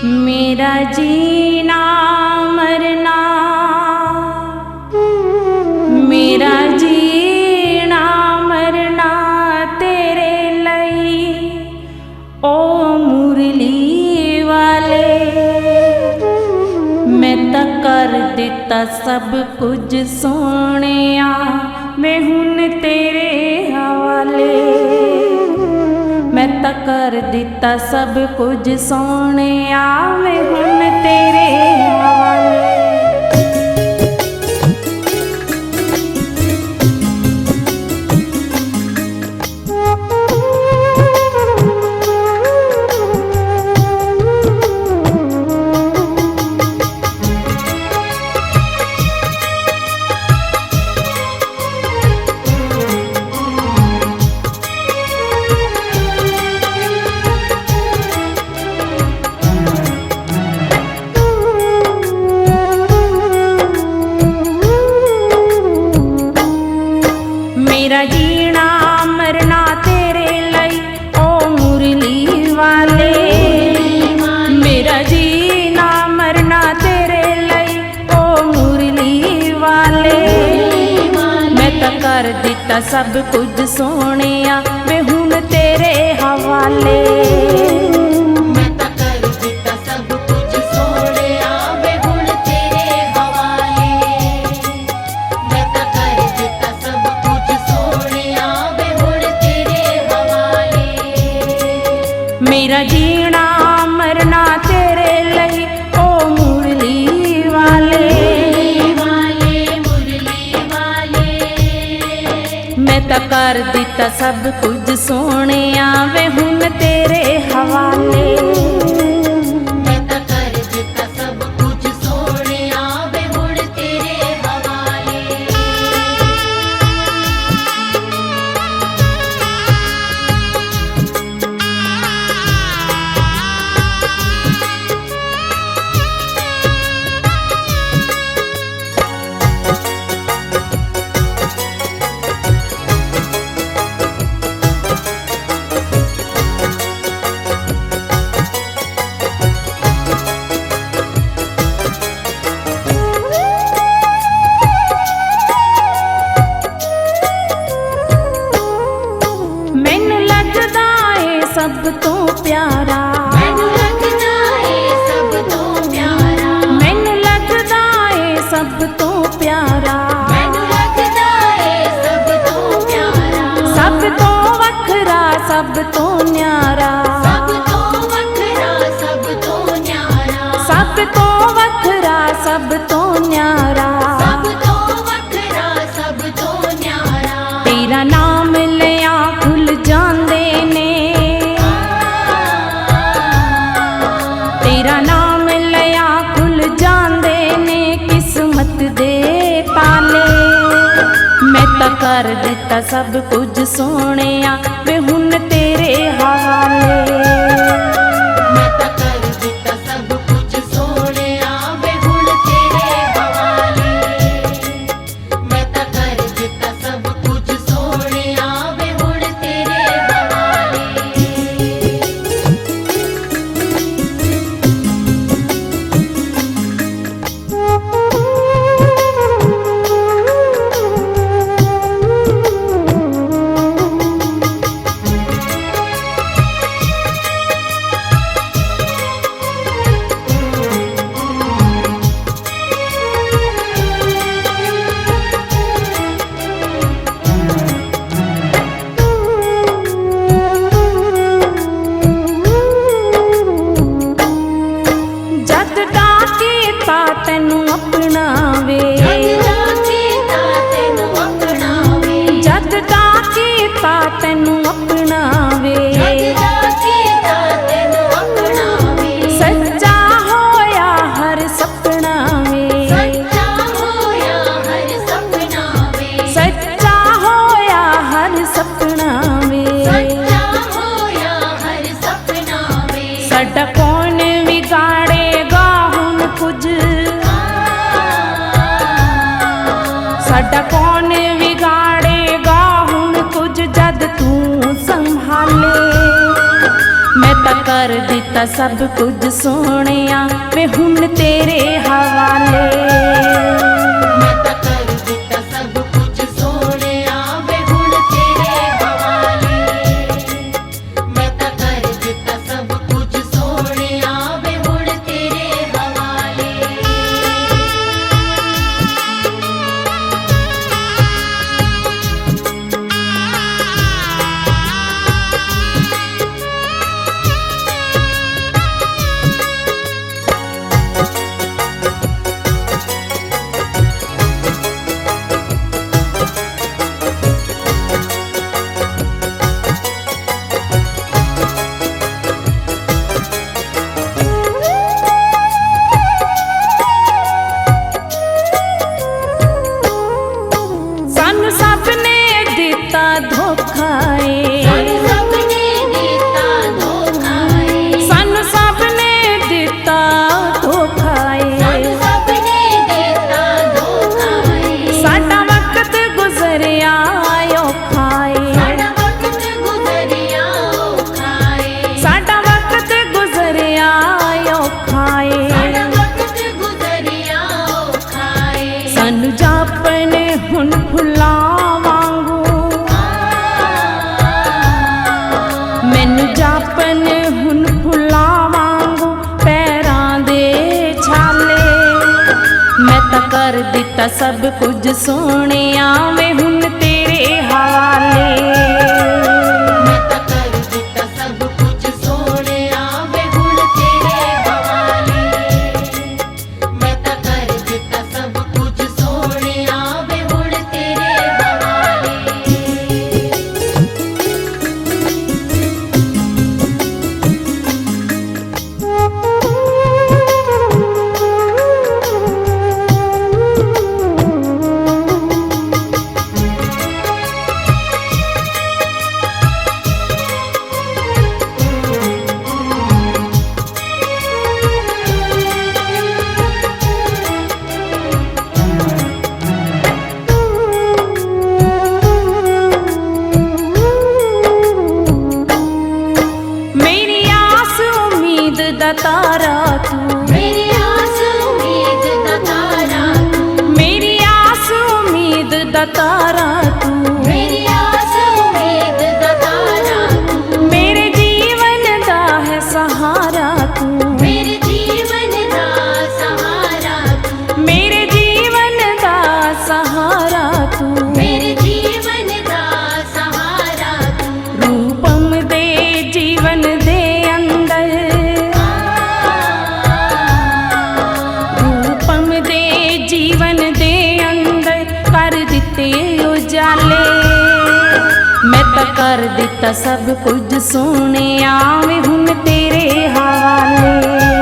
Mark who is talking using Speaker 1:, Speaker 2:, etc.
Speaker 1: मेरा जीना मरना, मेरा जीना मरना तेरे लई ओ मुरली वाले। मैं तां कर दिता सब कुछ सोहणिया, मैं हुण तेरे हवाले। मैं तां कर दिता सब कुछ सोहणिया, मैं हुण तेरे हवाले। मेरा जीना मरना तेरे लई ओ मुरली वाले। मेरा जीना मरना तेरे लई ओ मुरली वाले। मैं तां कर दिता सब कुछ सोहणिया, मैं हुण तेरे हवाले। मेरा जीना मरना तेरे लई ओ मुरली वाले। मैं तां कर दिता सब कुछ सोहणिया, वे हुण तेरे हवाले। सब तो प्यारा, मैनू लगदा है सब तो प्यारा। मैनू लगदा है सब तो प्यारा, मैनू लगदा है सब तो प्यारा। सब तो वखरा सब तो न्यारा, सब तो वखरा सब तो न्यारा। सब तो वखरा सब तो न्यारा, सब तो वखरा सब तो न्यारा। तेरा नाम लिया खुल जांदे ने, तेरा नाम लिया खुल जांदे ने किस्मत दे ताले। मैं तां कर दिता सब कुछ सोहणिया, वे हुण तेरे हवाले। मैं तां कर दिता सब कुछ सोहणिया, वे हुण तेरे हवाले। मैं तां कर दिता सब कुछ सोहणिया, वे हुण तेरे हवाले। ਕਰ ਦਿੱਤਾ ਸਭ ਕੁਝ ਸੋਹਣਿਆ ਵੇ ਹੁਣ ਤੇਰੇ ਹਵਾਲੇ।
Speaker 2: ਮੈਂ ਤਾਂ ਕਰ ਦਿੱਤਾ ਸਭ ਕੁਝ ਸੋਹਣਿਆ ਵੇ ਹੁਣ ਤੇਰੇ ਹਵਾਲੇ। ਮੈਂ ਤਾਂ ਕਰ ਦਿੱਤਾ ਸਭ ਕੁਝ ਸੋਹਣਿਆ ਵੇ ਹੁਣ ਤੇਰੇ ਹਵਾਲੇ।
Speaker 1: ਸਾਨੂੰ ਸਭ ਨੇ ਦਿੱਤਾ ਧੋਖਾ ਏ,
Speaker 2: ਸਾਨੂੰ ਸਭ ਨੇ ਦਿੱਤਾ ਧੋਖਾ ਏ।
Speaker 1: ਸਾਨੂੰ ਸਭ ਨੇ ਦਿੱਤਾ ਧੋਖਾ ਏ।
Speaker 2: ਸਾਨੂੰ ਸਭ ਨੇ ਦਿੱਤਾ ਧੋਖਾ ਏ।
Speaker 1: ਸਾਡਾ ਵਕਤ ਗੁਜ਼ਰਿਆ ਔਖਾ ਏ,
Speaker 2: ਸਾਡਾ ਵਕਤ ਗੁਜ਼ਰਿਆ ਔਖਾ ਏ।
Speaker 1: ਸਾਡਾ ਵਕਤ ਗੁਜ਼ਰਿਆ ਔਖਾ ਏ।
Speaker 2: ਸਾਡਾ ਵਕਤ ਗੁਜ਼ਰਿਆ ਔਖਾ ਏ।
Speaker 1: ਸਾਨੂੰ ਜਾਪਣ ਹੁਣ ਫੁੱਲਾਂ ਵਾਂਗੂ, ਮੈਨੂੰ ਜਾਪਣ ਹੁਣ ਫੁੱਲਾਂ ਵਾਂਗੂ ਪੈਰਾਂ ਦੇ ਛਾਲੇ। ਮੈਂ ਤਾਂ ਕਰ ਦਿੱਤਾ ਸਭ ਕੁਝ ਸੋਹਣਿਆ ਵੇ ਹੁਣ ਤੇਰੇ ਹਵਾਲੇ।
Speaker 2: ਮੈਂ ਤਾਂ ਕਰ ਦਿੱਤਾ ਸਭ ਕੁਝ ਸੋਹਣਿਆ ਵੇ ਹੁਣ ਤੇਰੇ ਹਵਾਲੇ। ਮੈਂ ਤਾਂ ਕਰ ਦਿੱਤਾ ਸਭ ਕੁਝ ਸੋਹਣਿਆ ਵੇ ਹੁਣ ਤੇਰੇ ਹਵਾਲੇ।
Speaker 1: ਮੇਰੀ ਆਸ ਉਮੀਦ ਦਾ ਤਾਰਾ ਤੂੰ,
Speaker 2: ਮੇਰੀ ਆਸ ਉਮੀਦ ਦਾ ਤਾਰਾ ਤੂੰ।
Speaker 1: ਮੇਰੀ ਆਸ ਉਮੀਦ ਦਾ ਤਾਰਾ ਤੂੰ।
Speaker 2: ਮੇਰੀ ਆਸ ਉਮੀਦ ਦਾ ਤਾਰਾ ਤੂੰ।
Speaker 1: ਮੇਰੇ ਜੀਵਨ ਦਾ ਹੈ ਸਹਾਰਾ ਤੂੰ।
Speaker 2: ਮੇਰੇ ਜੀਵਨ ਦਾ ਸਹਾਰਾ ਤੂੰ।
Speaker 1: ਮੇਰੇ ਜੀਵਨ ਦਾ ਸਹਾਰਾ ਤੂੰ।
Speaker 2: ਮੇਰੇ ਜੀਵਨ ਦਾ ਸਹਾਰਾ ਤੂੰ।
Speaker 1: ਰੂਪਮ ਦੇ ਜੀਵਨ ਦੇ ਅੰਦਰ, ਰੂਪਮ ਦੇ ਜੀਵਨ ਦੇ ਅੰਦਰ ਕਰ ਦਿੱਤੇ ਉਜਾਲੇ। ਮੈਂ ਤਾਂ ਕਰ ਦਿੱਤਾ ਸਭ ਕੁਝ ਸੋਹਣਿਆ ਵੇ ਹੁਣ ਤੇਰੇ ਹਵਾਲੇ।